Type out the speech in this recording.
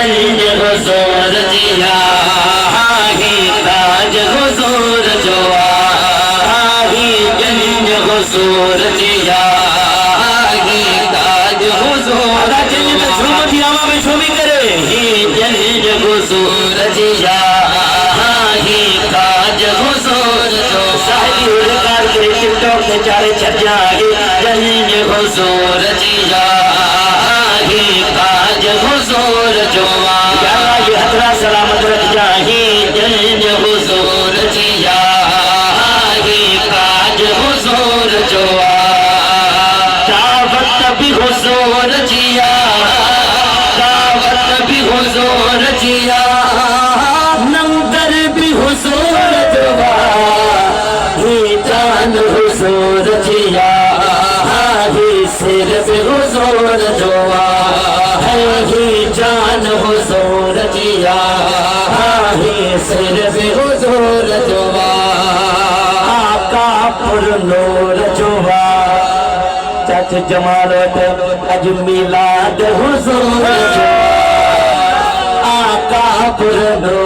گنج حضور جیا ہی تاج حضور جو آہی گنج حضور جیا ہی تاج حضور جنج میں جھوم کی آواز میں شومی کرے ہی گنج حضور جیا ہی تاج حضور جو شاہدی اڑکار کے ٹک ٹاک میں چارے چھٹ جائے گنج حضور جیا ہی تاج حضور جو یا اللہ یہ حضرہ سلامت رکھ جاہی گنج حضور جیا ہی تاج حضور جو دعوت بھی حضور جیا دعوت بھی حضور جیا نمبر بھی حضور جو ہی جان حضور جیا ہی سر بھی حضور جو ہی جان حضور جیا ہی سر بھی حضور جو آقا پر نور جو چچ جمالت اج میلاد حضور جو آقا پر نور